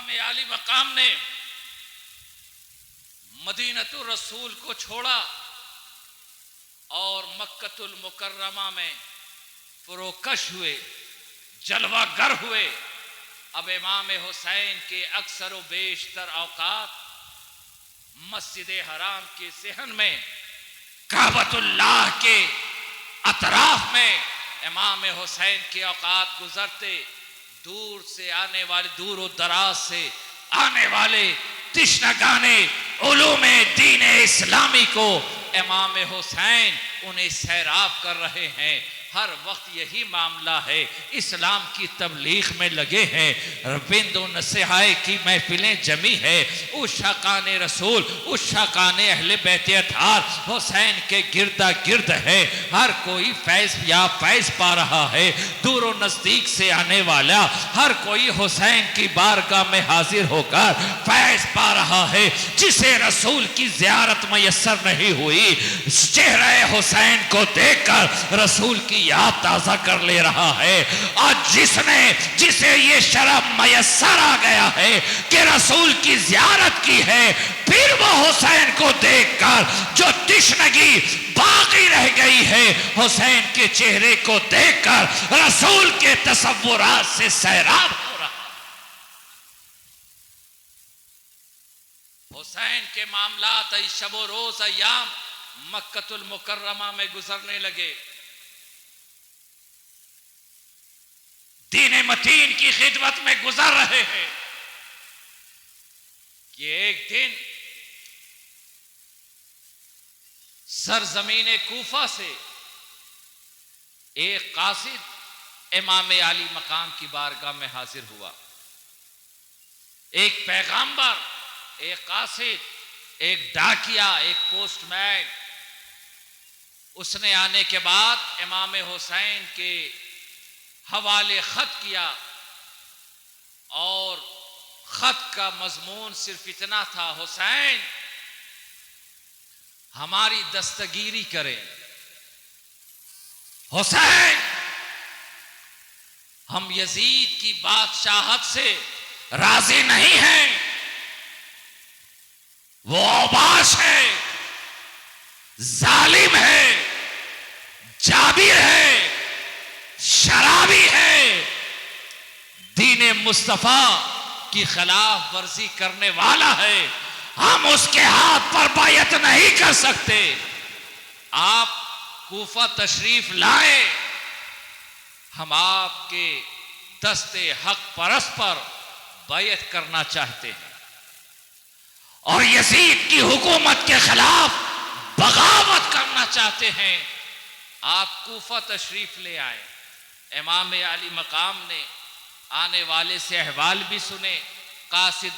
امام عالی مقام نے مدینۃ الرسول کو چھوڑا اور مکۃ المکرمہ میں فروکش ہوئے، جلوہ گر ہوئے۔ اب امام حسین کے اکثر و بیشتر اوقات مسجد حرام کے صحن میں، کعبۃ اللہ کے اطراف میں امام حسین کے اوقات گزرتے۔ دور سے آنے والے، دور و دراز سے آنے والے تشنگانے علوم دین اسلامی کو امام حسین انہیں سیراب کر رہے ہیں۔ ہر وقت یہی معاملہ ہے، اسلام کی تبلیغ میں لگے ہیں، ربند و نصیحہ کی محفلیں جمی ہے، عشاقان رسول، عشاقان اہل بیت اطہار حسین کے گردا گرد ہے۔ ہر کوئی فیض یا فیض پا رہا ہے، دور و نزدیک سے آنے والا ہر کوئی حسین کی بارگاہ میں حاضر ہو کر فیض پا رہا ہے۔ جسے رسول کی زیارت میسر نہیں ہوئی، چہرہ حسین کو دیکھ کر رسول کی یاد تازہ کر لے رہا ہے، اور جسے یہ شرف میسر آ گیا ہے کہ رسول کی زیارت کی ہے، پھر وہ حسین کو دیکھ کر جو تشنگی باقی رہ گئی ہے، حسین کے چہرے کو دیکھ کر رسول کے تصورات سے سیراب ہو رہا ہے۔ حسین کے معاملات شب و روز ایام مکۃ المکرمہ میں گزرنے لگے، دین متین کی خدمت میں گزر رہے ہیں کہ ایک دن سرزمین کوفہ سے ایک قاصد امام عالی مقام کی بارگاہ میں حاضر ہوا۔ ایک پیغامبر، ایک قاصد، ایک ڈاکیا، ایک پوسٹ مین، اس نے آنے کے بعد امام حسین کے حوالے خط کیا، اور خط کا مضمون صرف اتنا تھا: حسین ہماری دستگیری کریں، حسین ہم یزید کی بادشاہت سے راضی نہیں ہیں، وہ اوباش ہے، ظالم ہے، جابر ہے، شرابی ہے، دین مصطفیٰ کی خلاف ورزی کرنے والا ہے، ہم اس کے ہاتھ پر بیعت نہیں کر سکتے۔ آپ کوفہ تشریف لائیں، ہم آپ کے دست حق پرست پر بیعت کرنا چاہتے ہیں، اور یزید کی حکومت کے خلاف بغاوت کرنا چاہتے ہیں۔ آپ کوفہ تشریف لے آئے۔ امام عالی مقام نے آنے والے سے احوال بھی سنے۔ قاصد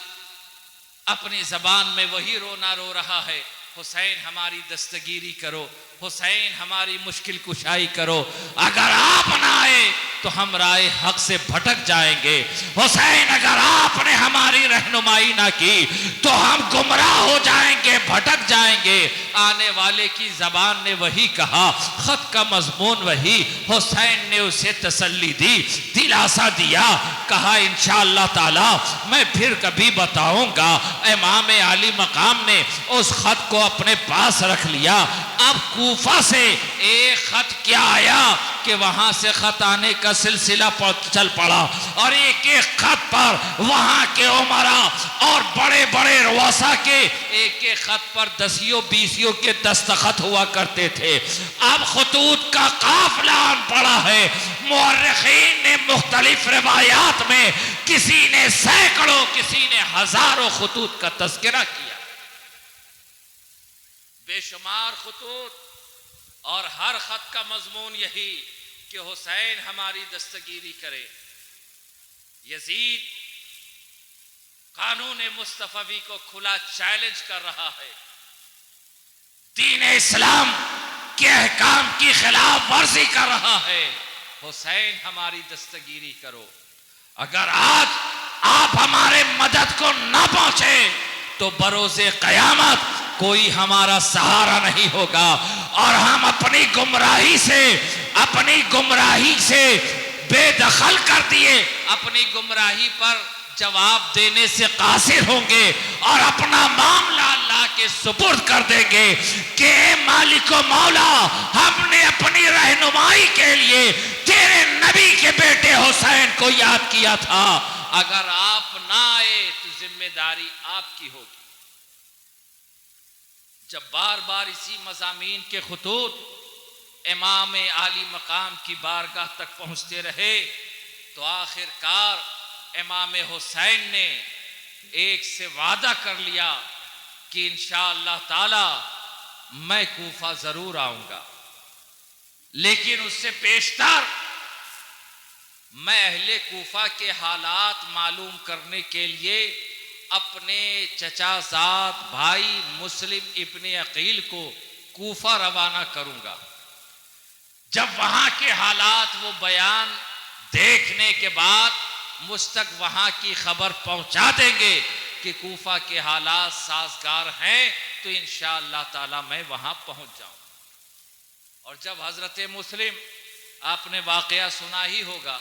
اپنی زبان میں وہی رونا رو رہا ہے: حسین ہماری دستگیری کرو، حسین ہماری مشکل کشائی کرو، اگر آپ نہ آئے تو ہم رائے حق سے بھٹک جائیں گے، حسین اگر آپ نے ہماری رہنمائی نہ کی تو ہم گمراہ ہو جائیں گے، بھٹک جائیں گے۔ آنے والے کی زبان نے وہی کہا، خط کا مضمون وہی۔ حسین نے اسے تسلی دی، دلاسا دیا، کہا انشاءاللہ تعالی میں پھر کبھی بتاؤں گا۔ امام عالی مقام نے اس خط کو اپنے پاس رکھ لیا۔ اب کوفہ سے ایک خط کیا آیا کہ وہاں سے خط آنے کا سلسلہ چل پڑا، اور ایک ایک خط پر وہاں کے عمراء اور بڑے بڑے رؤساء کے ایک ایک خط پر 10-20 کے دستخط ہوا کرتے تھے۔ اب خطوط کا قافلہ آن پڑا ہے۔ مورخین نے مختلف روایات میں کسی نے سینکڑوں، کسی نے ہزاروں خطوط کا تذکرہ کیا، بے شمار خطوط، اور ہر خط کا مضمون یہی کہ حسین ہماری دستگیری کرے۔ یزید قانون مصطفی کو کھلا چیلنج کر رہا ہے، دین اسلام کے احکام کی خلاف ورزی کر رہا ہے، حسین ہماری دستگیری کرو، اگر آج آپ ہمارے مدد کو نہ پہنچے تو بروز قیامت کوئی ہمارا سہارا نہیں ہوگا، اور ہم اپنی گمراہی سے بے دخل کر دیے، اپنی گمراہی پر جواب دینے سے قاصر ہوں گے اور اپنا معاملہ اللہ کے سپرد کر دیں گے کہ اے مالک و مولا، ہم نے اپنی رہنمائی کے لیے تیرے نبی کے بیٹے حسین کو یاد کیا تھا، اگر آپ نہ آئے تو ذمہ داری آپ کی ہوگی۔ جب بار بار اسی مضامین کے خطوط امام عالی مقام کی بارگاہ تک پہنچتے رہے تو آخر کار امام حسین نے ایک سے وعدہ کر لیا کہ انشاءاللہ تعالی میں کوفہ ضرور آؤں گا، لیکن اس سے پیشتر میں اہل کوفہ کے حالات معلوم کرنے کے لیے اپنے چچا زاد بھائی مسلم ابن عقیل کو کوفہ روانہ کروں گا۔ جب وہاں کے حالات وہ بیان دیکھنے کے بعد مجھ تک وہاں کی خبر پہنچا دیں گے کہ کوفہ کے حالات سازگار ہیں تو انشاءاللہ تعالی میں وہاں پہنچ جاؤں۔ اور جب حضرت مسلم، آپ نے واقعہ سنا ہی ہوگا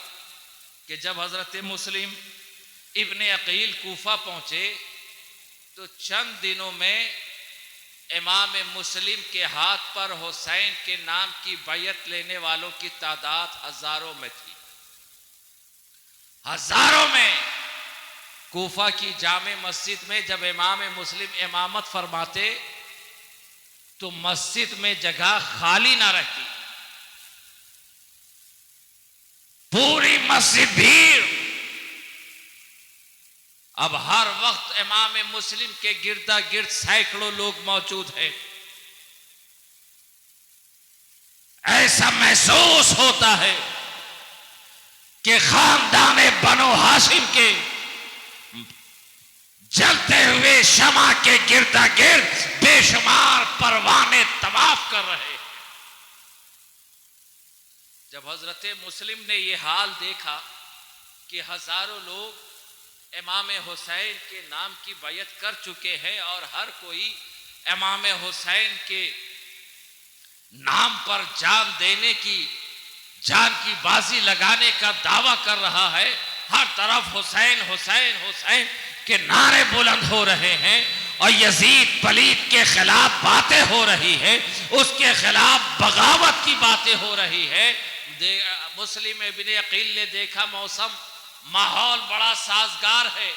کہ جب حضرت مسلم ابن عقیل کوفہ پہنچے تو چند دنوں میں امام مسلم کے ہاتھ پر حسین کے نام کی بیعت لینے والوں کی تعداد ہزاروں میں تھی، ہزاروں میں۔ کوفہ کی جامع مسجد میں جب امام مسلم امامت فرماتے تو مسجد میں جگہ خالی نہ رہتی، پوری مسجد بھیڑ۔ اب ہر وقت امام مسلم کے گردا گرد سینکڑوں لوگ موجود ہیں، ایسا محسوس ہوتا ہے کہ خاندان بنو ہاشم کے جلتے ہوئے شمع کے گردا گرد بے شمار پروانے طواف کر رہے ہیں۔ جب حضرت مسلم نے یہ حال دیکھا کہ ہزاروں لوگ امام حسین کے نام کی بیعت کر چکے ہیں اور ہر کوئی امام حسین کے نام پر جان دینے کی، جان کی بازی لگانے کا دعویٰ کر رہا ہے، ہر طرف حسین حسین حسین کے نعرے بلند ہو رہے ہیں اور یزید پلید کے خلاف باتیں ہو رہی ہیں، اس کے خلاف بغاوت کی باتیں ہو رہی ہے۔ مسلم ابن عقیل نے دیکھا ماحول بڑا سازگار ہے،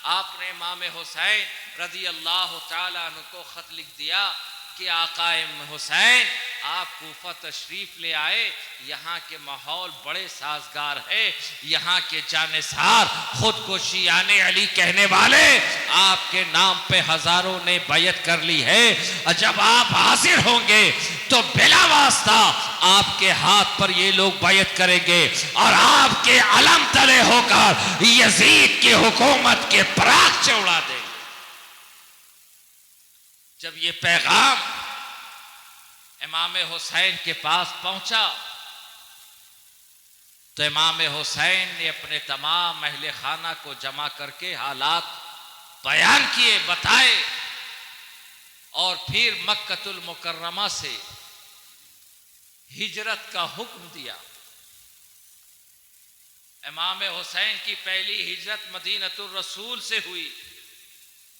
آپ نے امام حسین رضی اللہ تعالیٰ عنہ کو خط لکھ دیا کہ آقا حسین آپ کوفہ تشریف لے آئے، یہاں کے ماحول بڑے سازگار ہے، یہاں کے جانثار خود کو شیعان علی کہنے والے آپ کے نام پہ ہزاروں نے بیعت کر لی ہے، اور جب آپ حاضر ہوں گے تو بلا واسطہ آپ کے ہاتھ پر یہ لوگ بیعت کریں گے اور آپ کے علم تلے ہو کر یزید کی حکومت کے پراغ اڑا دیں گے۔ جب یہ پیغام امام حسین کے پاس پہنچا تو امام حسین نے اپنے تمام اہل خانہ کو جمع کر کے حالات بیان کیے، بتائے، اور پھر مکۃ المکرمہ سے ہجرت کا حکم دیا۔ امام حسین کی پہلی ہجرت مدینۃ الرسول سے ہوئی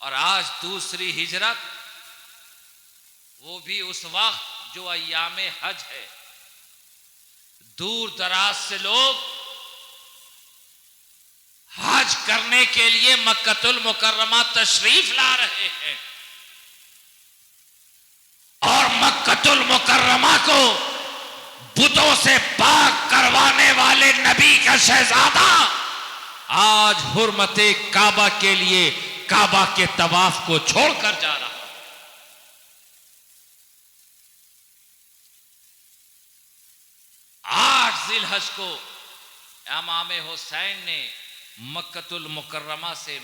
اور آج دوسری ہجرت، وہ بھی اس وقت جو ایام حج ہے، دور دراز سے لوگ حج کرنے کے لیے مکۃ المکرمہ تشریف لا رہے ہیں، اور مکۃ المکرمہ کو بتوں سے پاک کروانے والے نبی کا شہزادہ آج حرمت کعبہ کے لیے کعبہ کے طواف کو چھوڑ کر جا رہا۔ ذی الحج کو امام حسین نے مکۃ المکرمہ سے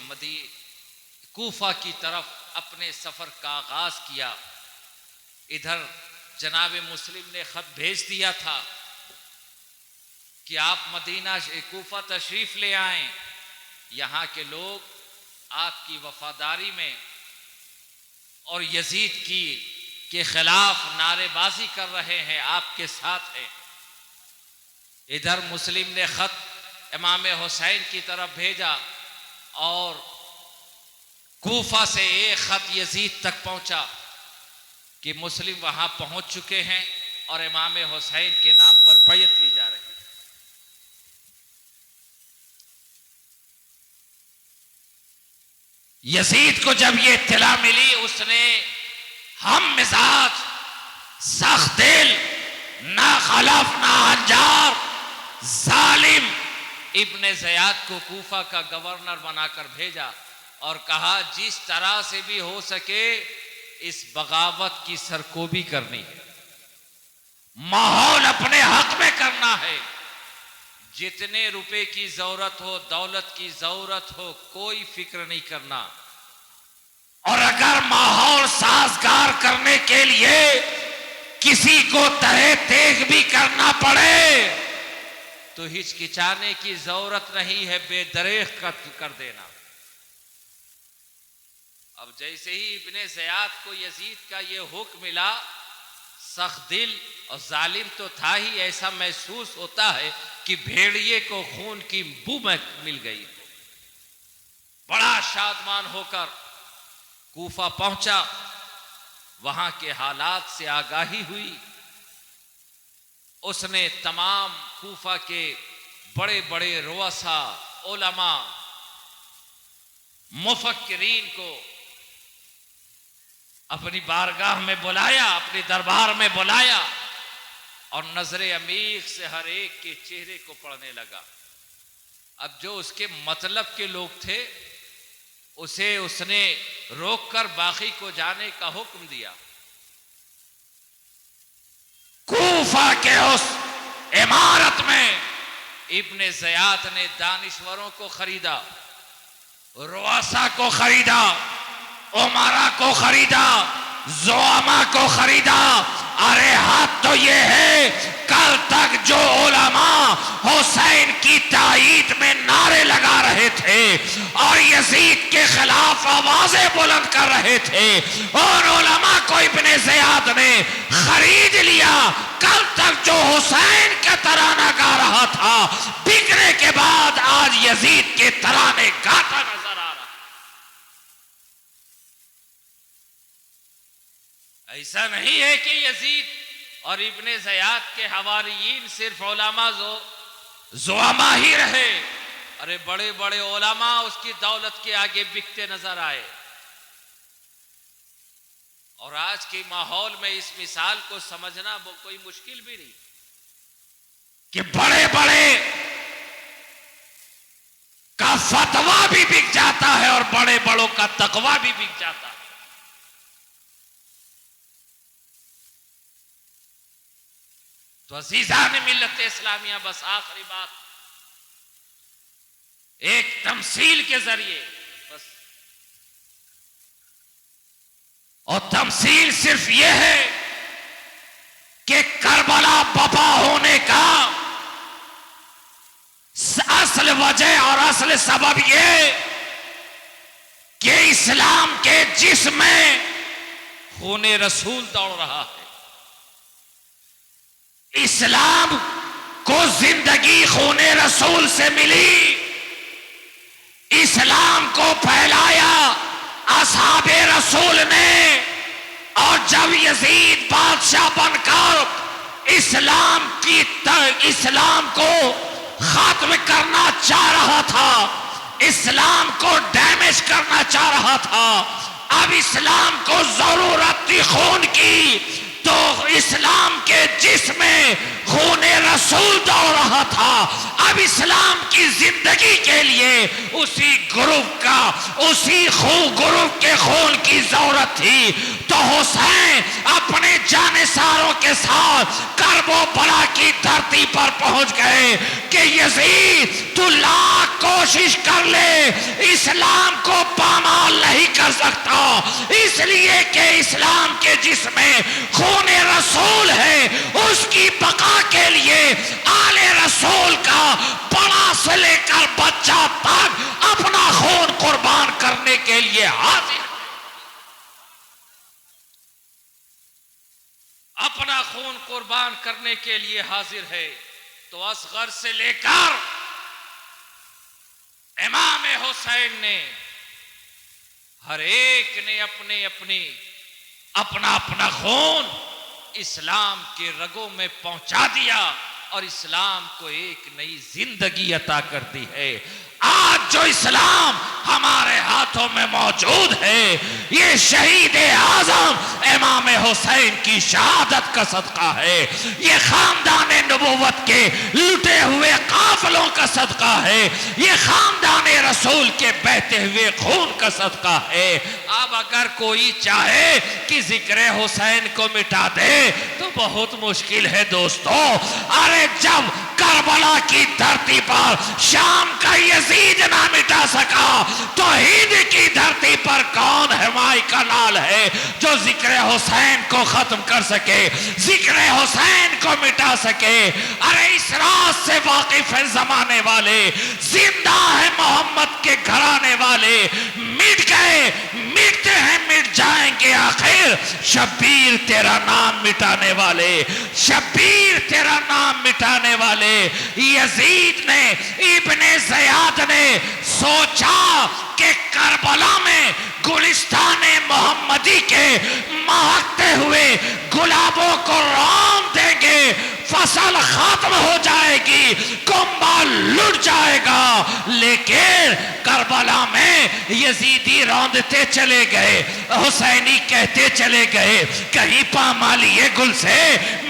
کوفہ کی طرف اپنے سفر کا آغاز کیا۔ ادھر جناب مسلم نے خط بھیج دیا تھا کہ آپ مدینہ کوفہ تشریف لے آئیں، یہاں کے لوگ آپ کی وفاداری میں اور یزید کے خلاف نعرے بازی کر رہے ہیں، آپ کے ساتھ ہیں۔ ادھر مسلم نے خط امام حسین کی طرف بھیجا اور کوفہ سے ایک خط یزید تک پہنچا کہ مسلم وہاں پہنچ چکے ہیں اور امام حسین کے نام پر بیعت لی جا رہی ہے۔ یزید کو جب یہ اطلاع ملی، اس نے ہم مزاج، سخت دل، نہ خلف نہ ہنجار، ظالم ابن زیاد کو کوفہ کا گورنر بنا کر بھیجا اور کہا جس طرح سے بھی ہو سکے اس بغاوت کی سرکوبی کرنی ہے، ماحول اپنے حق میں کرنا ہے، جتنے روپے کی ضرورت ہو، دولت کی ضرورت ہو، کوئی فکر نہیں کرنا، اور اگر ماحول سازگار کرنے کے لیے کسی کو تہے تیغ بھی کرنا پڑے تو ہچکچانے کی ضرورت نہیں ہے، بے دریغ کر دینا۔ اب جیسے ہی ابن زیاد کو یزید کا یہ حکم ملا، سخت دل اور ظالم تو تھا ہی، ایسا محسوس ہوتا ہے کہ بھیڑیے کو خون کی بو میں مل گئی، بڑا شادمان ہو کر کوفہ پہنچا، وہاں کے حالات سے آگاہی ہوئی، اس نے تمام کوفہ کے بڑے بڑے رؤساء، علماء، مفکرین کو اپنی بارگاہ میں بلایا، اپنی دربار میں بلایا اور نظر عمیق سے ہر ایک کے چہرے کو پڑھنے لگا۔ اب جو اس کے مطلب کے لوگ تھے اسے اس نے روک کر باقی کو جانے کا حکم دیا۔ کوفہ کے اس عمارت میں ابن زیاد نے دانشوروں کو خریدا، رؤساء کو خریدا، عمرا کو خریدا، زعما کو خریدا۔ ارے حد تو یہ ہے، کل تک جو علماء حسین کی تائید میں نعرے لگا رہے تھے اور یزید کے خلاف آوازیں بلند کر رہے تھے، اور علماء کو ابن زیاد نے خرید لیا۔ کل تک جو حسین کا ترانہ گا رہا تھا، بکنے کے بعد آج یزید کے ترانے گاتا نظر آ رہا۔ ایسا نہیں ہے کہ یزید اور ابن زیاد کے حواریین صرف علماء زعما ہی رہے، ارے بڑے بڑے علماء اس کی دولت کے آگے بکتے نظر آئے۔ اور آج کے ماحول میں اس مثال کو سمجھنا کوئی مشکل بھی نہیں کہ بڑے بڑے کا فتویٰ بھی بک جاتا ہے اور بڑے بڑوں کا تقویٰ بھی بک جاتا ہے۔ تو عزیزان ملت اسلامیہ، بس آخری بات ایک تمثیل کے ذریعے، بس، اور تمثیل صرف یہ ہے کہ کربلا بپا ہونے کا اصل وجہ اور اصل سبب یہ کہ اسلام کے جسم میں خون رسول دوڑ رہا ہے۔ اسلام کو زندگی خون رسول سے ملی، اسلام کو پھیلایا اصحاب رسول نے، اور جب یزید بادشاہ بن کر اسلام کو ختم کرنا چاہ رہا تھا، اسلام کو ڈیمیج کرنا چاہ رہا تھا، اب اسلام کو ضرورت تھی خون کی، تو اسلام کے جسم میں خون رسول دوڑ رہا تھا۔ اب اسلام کی زندگی کے لیے اسی گروپ کے خون کی ضرورت تھی، تو حسین اپنے جانثاروں کے ساتھ کرب و بلا کی دھرتی پر پہنچ گئے کہ یزید تو لاکھ کوشش کر لے، اسلام کو پامال نہیں کر سکتا، اس لیے کہ اسلام کے جسم میں خون رسول ہے، اس کی بقا کے لیے آل رسول کا بڑا سے لے کر بچہ تک اپنا خون قربان کرنے کے لیے حاضر، اپنا خون قربان کرنے کے لیے حاضر ہے۔ تو اصغر سے لے کر امام حسین نے ہر ایک نے اپنا اپنا خون اسلام کے رگوں میں پہنچا دیا اور اسلام کو ایک نئی زندگی عطا کر دی ہے. آج جو اسلام ہمارے ہاتھوں میں موجود ہے یہ شہید اعظم امام حسین کی شہادت کا صدقہ ہے. یہ خاندان نبوت کے لٹے ہوئے قافلوں کا صدقہ ہے. یہ خاندان رسول کے بہتے ہوئے خون کا صدقہ ہے. اب اگر کوئی چاہے کہ ذکر حسین کو مٹا دے تو بہت مشکل ہے دوستو. ارے جب کربلا کی دھرتی پر شام کا یزید نہ مٹا سکا تو ہند کی دھرتی پر کون ہمائی کا لال ہے جو ذکر حسین کو ختم کر سکے, ذکر حسین کو مٹا سکے. ارے اس راز سے واقف ہے زمانے والے, زندہ ہے محمد کے گھرانے والے. مٹ گئے, مٹتے ہیں, مٹ جائیں گے آخر. شبیر تیرا نام مٹانے والے, شبیر تیرا نام مٹانے والے. یزید نے, ابن زیاد نے سوچا کہ کربلا میں گلستان محمدی کے مہکتے ہوئے گلابوں کو رون دیں گے, فصل ختم ہو جائے گی, کنبہ لٹ جائے گا. لیکن کربلا میں یزیدی روندتے چلے گئے, حسینی کہتے چلے گئے کہیں پامالیے گل سے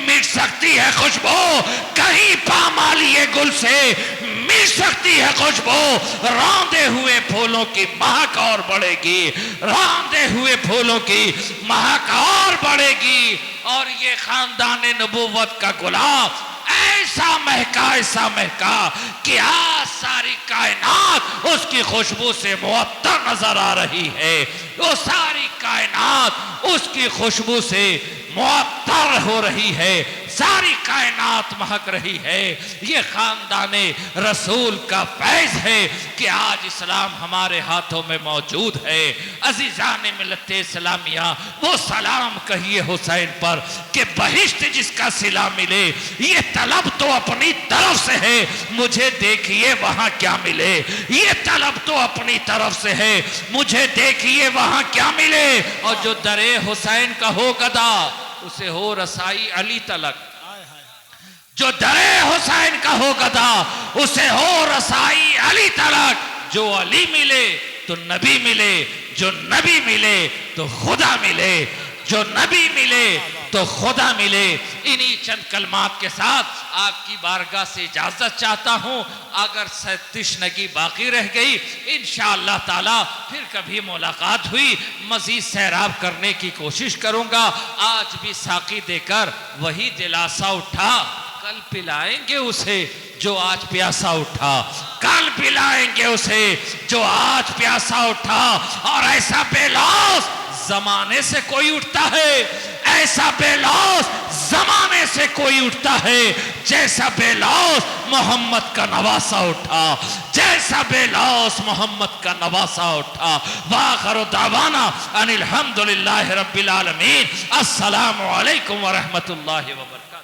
مٹ سکتی ہے خوشبو, کہیں پامالیے گل سے مٹ سکتی ہے خوشبو. روندے ہوئے پھولوں کی مہک اور بڑھے گی, روندے ہوئے پھولوں کی مہک اور بڑھے گی. اور یہ خاندان نبوت کا گلاب ایسا مہکا کہ آج ساری کائنات اس کی خوشبو سے معطر نظر آ رہی ہے. وہ ساری کائنات اس کی خوشبو سے معطر ہو رہی ہے, ساری کائنات مہک رہی ہے. یہ خاندان رسول کا فیض ہے کہ آج اسلام ہمارے ہاتھوں میں موجود ہے. عزیزان ملت اسلامیہ, وہ سلام کہیے حسین پر کہ بہشت جس کا صلہ ملے, یہ طلب تو اپنی طرف سے ہے, مجھے دیکھیے وہاں کیا ملے. یہ طلب تو اپنی طرف سے ہے, مجھے دیکھیے وہاں کیا ملے. اور جو در حسین کا ہو گدا اسے ہو رسائی علی تلک, جو در حسین کا ہو گدا اسے ہو رسائی علی تلک. جو علی ملے تو نبی ملے, جو نبی ملے تو خدا ملے, جو نبی ملے تو خدا ملے. انہی چند کلمات کے ساتھ آپ کی بارگاہ سے اجازت چاہتا ہوں. اگر تشنگی باقی رہ گئی انشاءاللہ تعالی پھر کبھی ملاقات ہوئی مزید سیراب کرنے کی کوشش کروں گا. آج بھی ساقی دے کر وہی دلاسا اٹھا, کل پلائیں گے اسے جو آج پیاسا اٹھا, کل پلائیں گے اسے جو آج پیاسا اٹھا. اور ایسا بے لوث زمانے سے کوئی اٹھتا ہے, ایسا بے لوث زمانے سے کوئی اٹھتا ہے جیسا بے لوث محمد کا نواسا اٹھا, جیسا بے لوث محمد کا نواسا اٹھا. وآخر دعوانا ان الحمدللہ رب العالمین. السلام علیکم ورحمت اللہ وبرکاتہ.